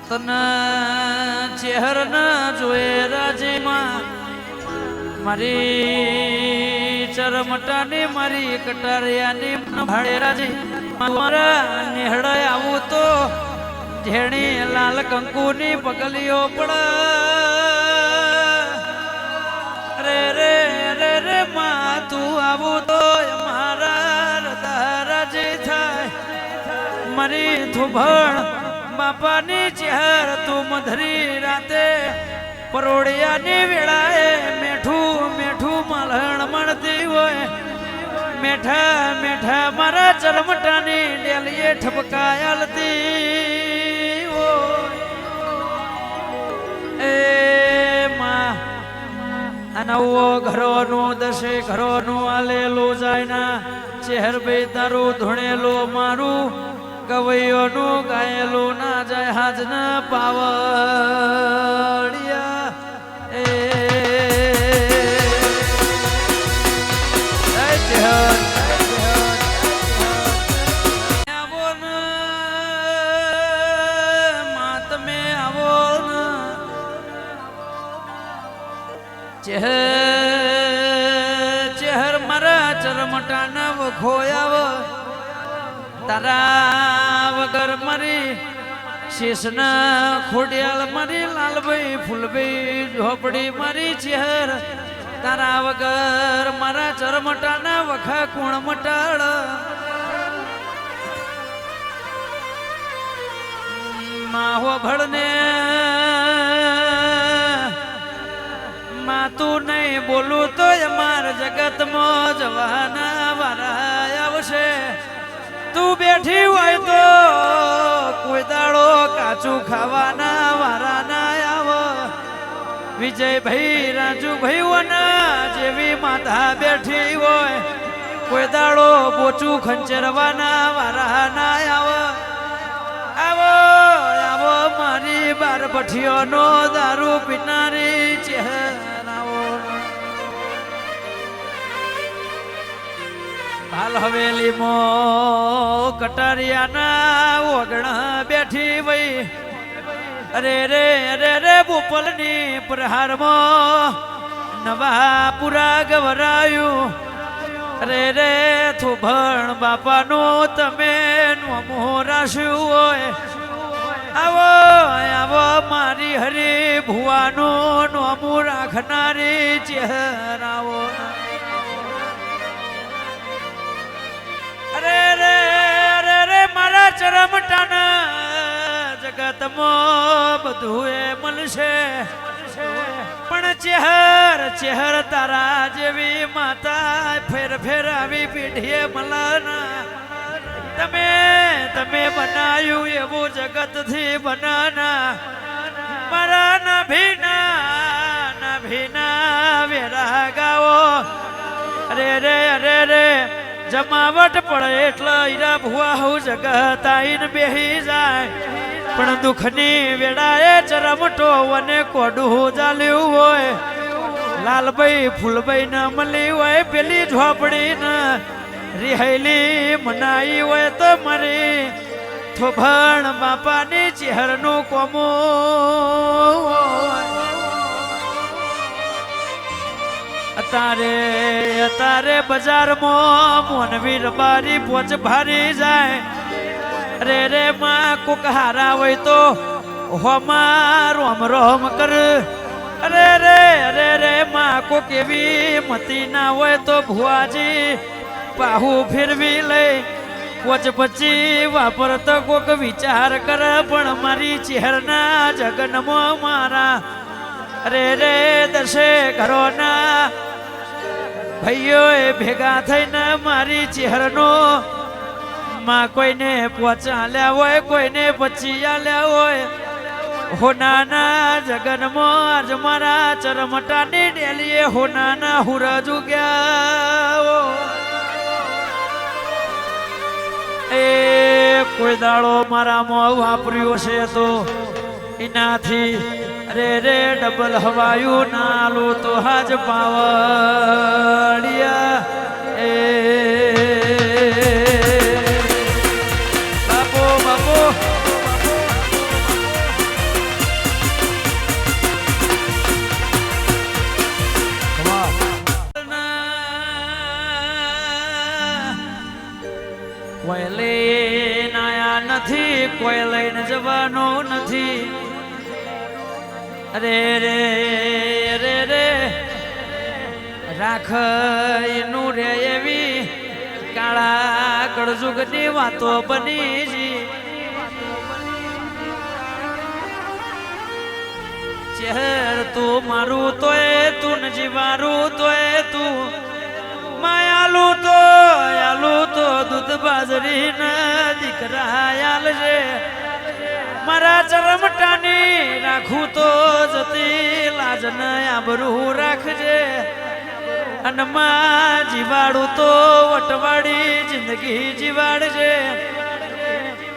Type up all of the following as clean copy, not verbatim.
તના ચહેર ના જોએ રાજમાં મારી ચરમટાની મારી કટારિયાની ભાડે રાજી મારા નેહડાય આવું તો ઝેણી લાલ કંકુની પગલીઓ પડ રે રે રે રે માં તું આવું તો મારા હૃદય રાજી થાય મારી ધુભણ બાપાની ચહેર તું મધરી રાતે પરોડિયાની વેળાએ મેઠું મેઠું મલહણ મળતી હોય મેઠા મેઠા મારા ચરમટાની ડેલીએ ઠપકાયાલતી હોય એ માં નવો ઘરોનું દશે ઘરોનું આલેલું જાય ના ચહેર બે તારું ધૂણેલું મારું ગવૈયોનું ગાયેલું ના જાય હાજના પાવડિયા એ આવો ન મા તમે આવો ન ચહેર મારા ચરમટાના વખોયાવ તારા વગર મારી શેષના ખોડિયાલ મારી લાલભાઈ ફૂલભાઈ ઝોપડી મારી ચહેર તારા વગર મારા ચરમટાના વખા કોણ મટાડ માહો ભળને માં તું નહીં બોલું તો અમાર જગતમાં જવાના વારા આવશે તું બેઠી હોય તો કોઈ દાડો કાચું ખાવાના વારા ના આવ વિજયભાઈ રાજુભાઈ વના જેવી માતા બેઠી હોય કોઈ દાડો બોચું ખંચરવાના વારા ના આવ આવો આવો મારી બાર ભઠીઓનો દારૂ પીનારી ચહેરાઓ હાલ હવેલી મો કટારિયાના ઓગણા બેઠી વઈ અરે રે અરે રે બોપલની પ્રહારમાં નવા પુરા ગવરાયું અરે રે થોભણ બાપાનું તમે નોમો રાશ્યું હોય આવો આવો મારી હરી ભુવાનું નોમું રાખનારી ચહેરાઓ અરે રે અરે રે મારા ચરમટાના જગતમાં બધું એ મળશે પણ ચહેર તારા જેવી માતા ફેર ફેર આવી પીઠીએ મલાના તમે તમે બનાયું એવું જગત થી બનાના મારા ના ભીના વેરા ગાવો અરે રે અરે રે જમાવટ પડે એટલે ઈરા ભુવા હું જગત આઈને બેહી જાય પણ દુઃખની વેળાએ ચરમટો વને કોડું ચાલ્યું હોય લાલભાઈ ફૂલભાઈ ન મળી હોય પેલી ઝોપડી ન રિહાયેલી મનાઈ હોય તો મારી થોભણ બાપાની ચહેરનું કોમો અતારે બજારમાં મોનવી રબારી પોચ ભારી જાય અરે રે માં કોક હારા હોય તો હોમાં રોમ રોમ કર અરે રે માં કોક એવી મતી ના હોય તો ભુવાજી પાહુ ફેરવી લઈ પોચ પછી વાપરતો કોક વિચાર કર પણ મારી ચહેરના જગનમાં મારા અરે રે દશે ઘરોના ભાઈઓ ભેગા થઈને મારી ચહેરનો માં કોઈને પહોંચાલ્યા હોય કોઈને પછી આલ્યા હોય હોનાના જગનમાં આજ મારા ચરમટાની ડેલીએ હોનાના હુરજ ઉગ્યા એ કોઈ દાડો મારા મોં વાપર્યો છે તો એનાથી અરે રે ડબલ હવાયું નાલું તો હાજ પાવડિયા એ બાપો બાપો કોઈ લઈને જવાનો નથી. અરે રે રે રે રાખ એનું રે એવી કાળા કળજુગની વાતો બની જી. ચહેર તું મારું તોય તું નજી મારું તોય તું માયાલું તો દૂધ બાજરી ના દીકરા યાલ છે. મારા ચરમટાની રાખું તો જતી લાજ ન આબરૂ રાખજે. અનમાં જીવાડું તો વટવાડી જિંદગી જીવાડજે.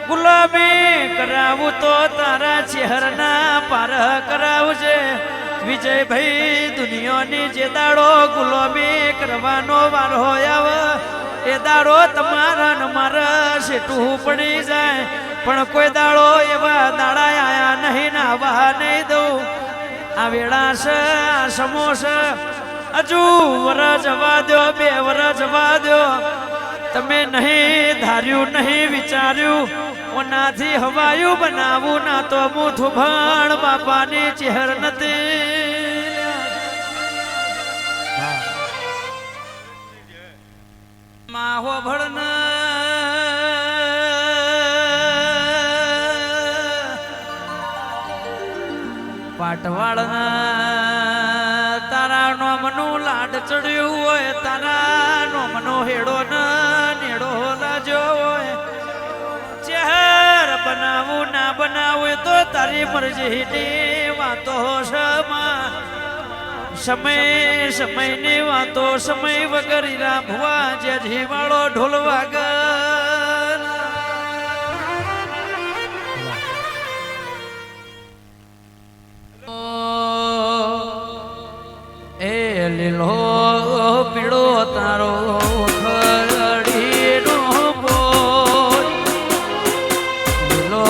ગુલામી કરાવું તો તારા ચહેરના પાર કરાવજે. વિજયભાઈ દુનિયાની જે દાડો ગુલામી કરવાનો વારો આવે એ દાડો તમારા ને મારા સેટું પડી જાય. પણ કોઈ દાડો એવા દાડા આયા નહીં ને આવા નહીં દઉં. આ વેળા છે આ સમોસા હજુ વર જવા દો, 2 વર જવા દો. તમે નહીં ધાર્યું નહીં વિચાર્યું ઓનાથી હવાયું બનાવું ના તો હું થુભાણ બાપાની ચહેર નથી. માહો ભળન પાટવાળના તારા નોમનું લાડ ચડ્યું હોય, તારા નોમનો હેડો ન નેડો લાજો હોય. ચહેર બનાવું ના બનાવું તો તારી મરજીની વાતો સમયની વાતો સમય વગર રામવા જે જીવાળો ઢોલ વાગર. એ લીલો પીળો તારો ખરડીનો બોલ, લીલો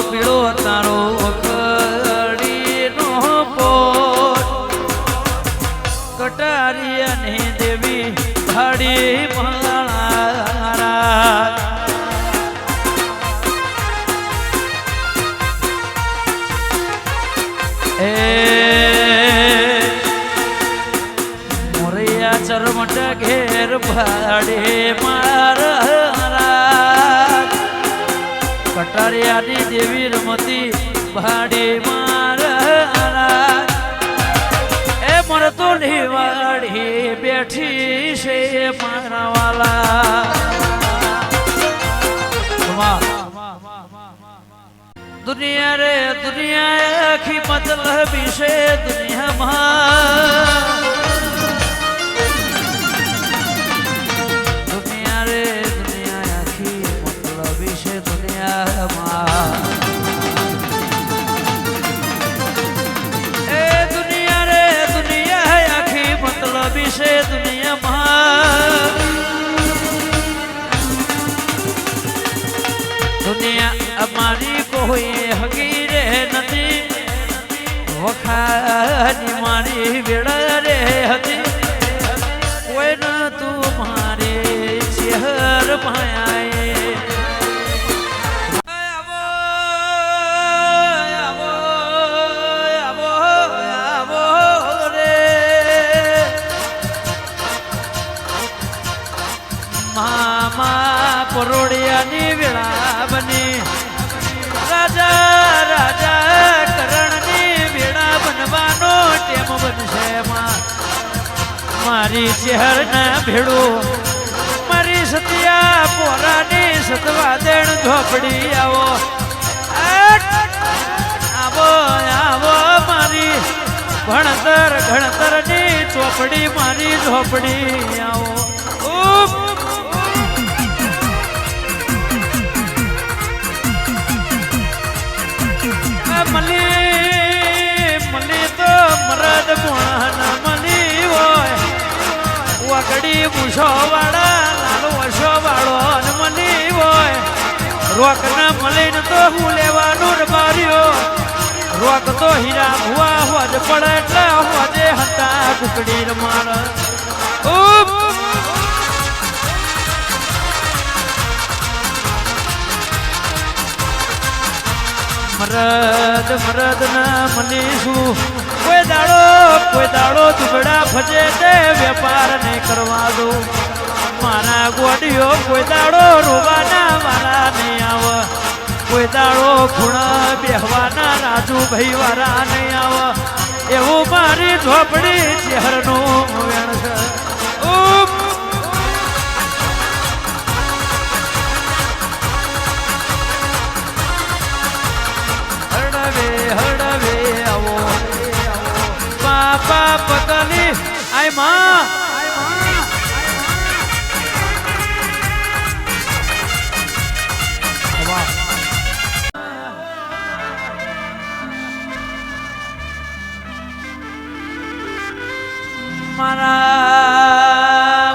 પીળો તારો ખરડીનો બોલ. કટારી અને દેવી ભાડી માળા ચરમટ ઘેર ભાડે મારા. કટારિયાની દેવી રમતી ભાડે મારા. એ મરતો વાડી બેઠી છે મારા વાલા. દુનિયા રે દુનિયા આખી મતલબી છે દુનિયામાં. દુનિયા અમારી કોઈ હગી રે નથી, વખાની મારી વેળા રે હતી. કોઈ ન તું મારે ચહેર માયાએ. મામા પરોડિયાની વેળા બની, રાજા રાજા કરણની વેળા બનવાનો ટેમ બનશે. મારી ચહેર ના ભેડું મારી સતિયા પોરાની સતવા દેણ ઝોપડી આવો આવો આવો. મારી ભણતરની ચોપડી મારી ઝોપડી આવો. મલી તો મરદ મોણ મલી હોય, વકડી મૂછો વાળા લાલો વશો વાળો મલી હોય. રોક ના મલીને તો હું લેવાનું રબાર્યો. રોક તો હીરા ભુવા હોજ પડે એટલે હોજે હતા કુકડી રમાડ. મરદ મરદ ના મનીશું કોઈ દાડો દુબળા ફજે તે વેપાર નહીં કરવા દો મારા ગોડીઓ કોઈ દાડો રોવાના વાળા નહીં આવે કોઈ દાડો ખૂણા બેહવાના રાજુભાઈ વાળા નહીં આવે એવું મારી ઝોપડી ચહેરનું વેણ છે હળવે આવો બાપા પગલી આય માં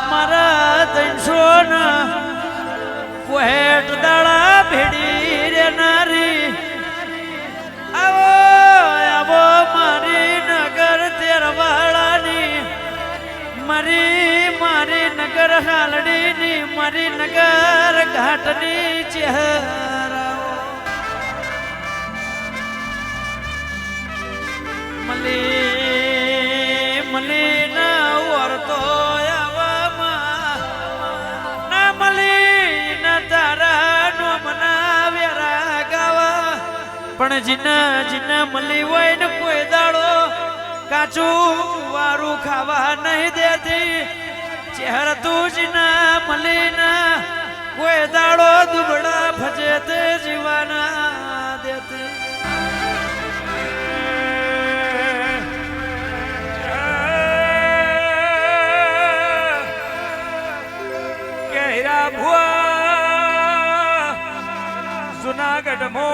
મારા 300 ના કોહેટ દાડા ભેડી રે નારી આવો મારી નગર તેરવાળાની મારી નગર હાલડીની મારી નગર ઘાટની ચહેરા મલી ના વર્તો ના મલી ના તારા નો મનાવ્યા ગાવા પણ જીના મલી હોય ને કોઈ દાડો કાચું વારું ખાવા નહીં દેતી ચહેર તું જીના મલી ના કોઈ દાડો દુબળા ફજે તે જીવાના દેતી જુનાગઢ મો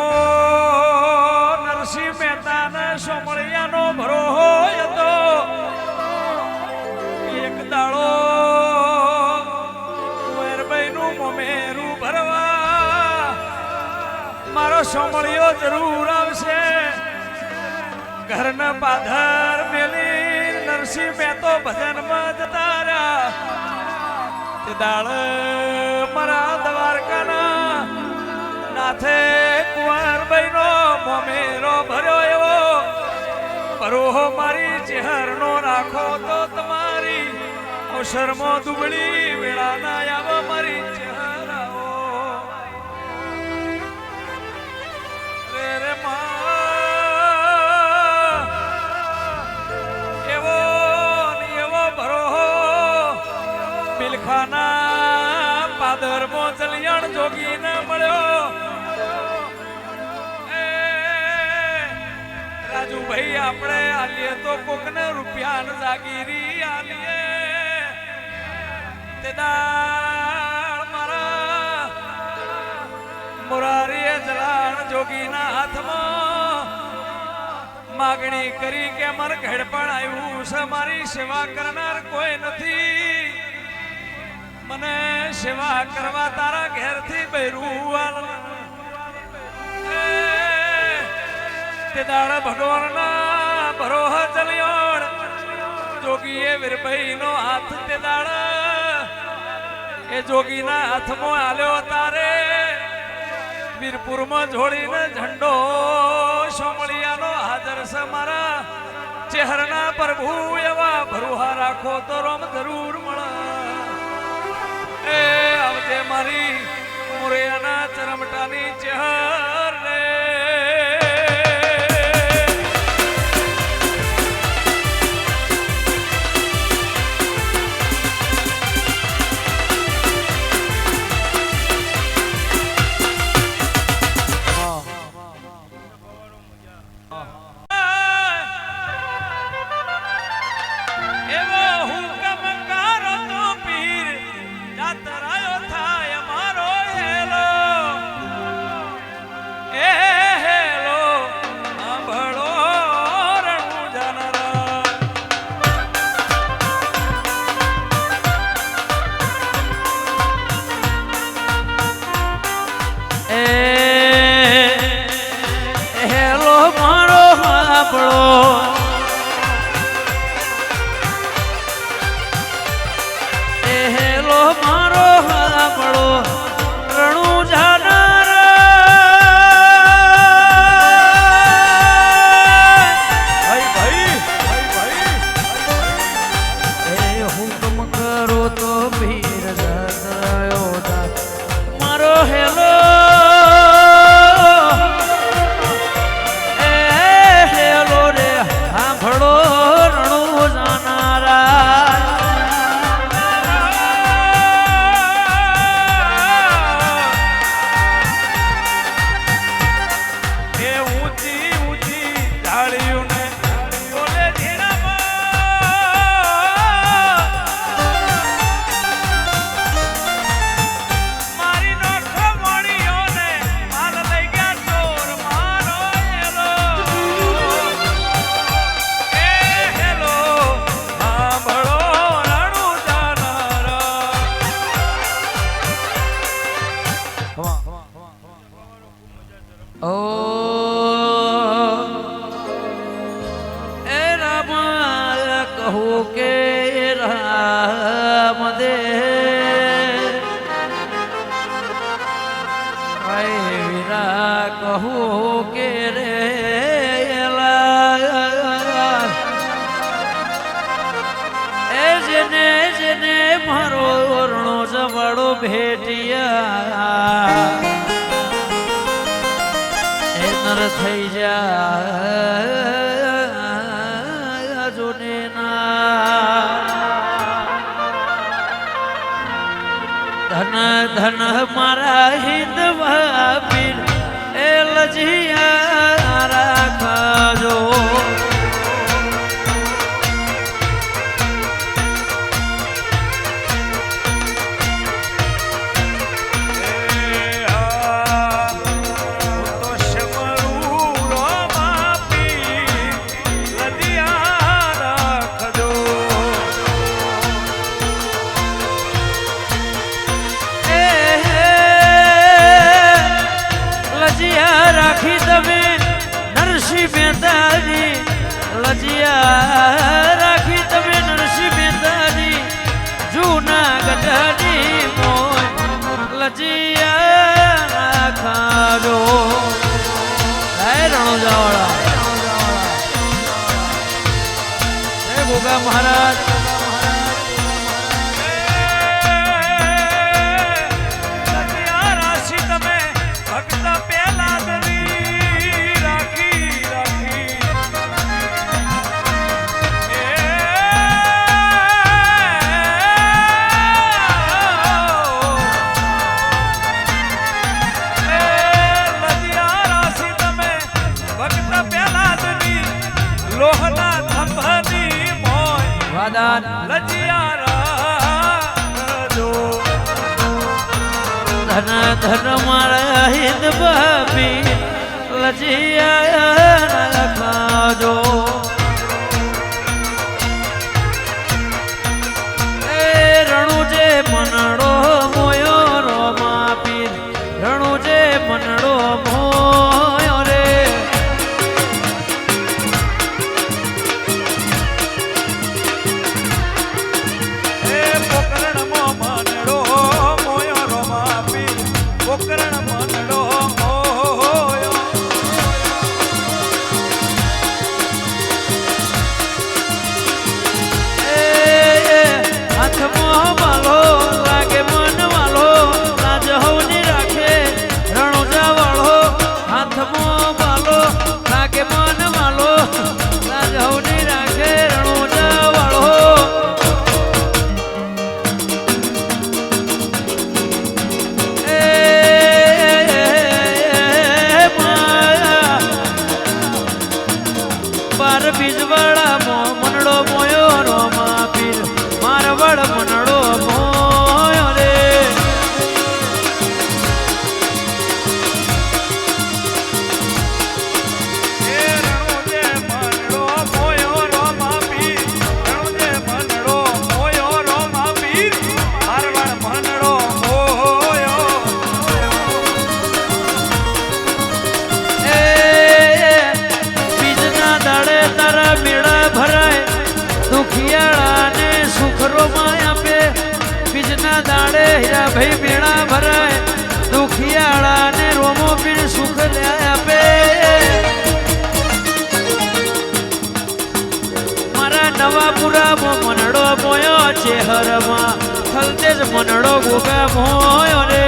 નરસિંહ મહેતા ને સોમળિયાનો ભરો હતો એક દાડો કુંવરબાઈ નું મોમેરું ભરવા મારો સોમળિયો જરૂર આવશે ઘરના પાધર મેલી નરસિંહ મહેતો ભજનમાં જતા રહ્યા તે દાળ મારા દ્વારકાના નાથે કુંવરબાઈ નો મોમેરો ભર્યો એવો પરોહો મારી ચહેરનો રાખો તો તમારી અવસરમાં દુબળી વેળા ના આવો મારી ચહેરાઓ રે એવો ભરોહો મિલખાના પાદર મો ચલિયાણ જોગીને મળ્યો રાજુભાઈ આપણે આલીએ તો કોકને રૂપિયા જાગીરી આલીએ તે દાળ મારા મોરારીએ જલાણ જોગીના હાથમાં માગણી કરી કે મારે ઘડ પણ આવ્યું છે મારી સેવા કરનાર કોઈ નથી મને સેવા કરવા તારા ઘેરથી બૈરું તે દાડ ભગવાનના ભરોહ ચલ્યોણ જોગીએ વીરભાઈ નો હાથ તે દાડ એ જોગીના હાથમાં આલ્યો તારે વીરપુરમાં જોડીને ઝંડો સોમળિયાનો હાજર છે મારા ચહેરના પ્રભુ એવા ભરુહા રાખો તો રોમ જરૂર મળે એ આવજે મારી મોરિયાના ચરમટાની ચહેર રે હેલો મારો કહું કે રામ દે વીરા કહું કે રે જેને જેને મારો ઓરણો જવાડો ભેટિયા એ નર થઈ જા જોને ધન ધન મારા હિંદવા પીર એ લજિયા રાખજો લજિયા રાખી તમે નરસિંહ મહેતાની જૂનાગઢની મોય લજિયા રાખજો રણોજાવાળા હે ગોગા મહારાજ ધન ધન મારા હિંદ ભાભી લજિયા રાખજો એ રણુજે મનડો મોયો રોમા પીર રણુજે મનડો મોયો રે બીજવાળા મનડો મોયો રોમા પીર મારવાડ મનડો મોયો રે રણુજે મનડો મોયો રોમા પીર રણુજે મનડો મોયો રોમા પીર મારવાડ મનડો મોયો મેળા ભરાય દુખિયાળા ને સુખરો માયા પે બીજના દાડે હીરા ભાઈ મેળા ભરાય દુખિયાળા ને રોમો પીર સુખ લ્યા પે મારા નવાપુરા મનડો મોયો ચેહરમાં ખલતેજ મનડો ગોગા મોયો રે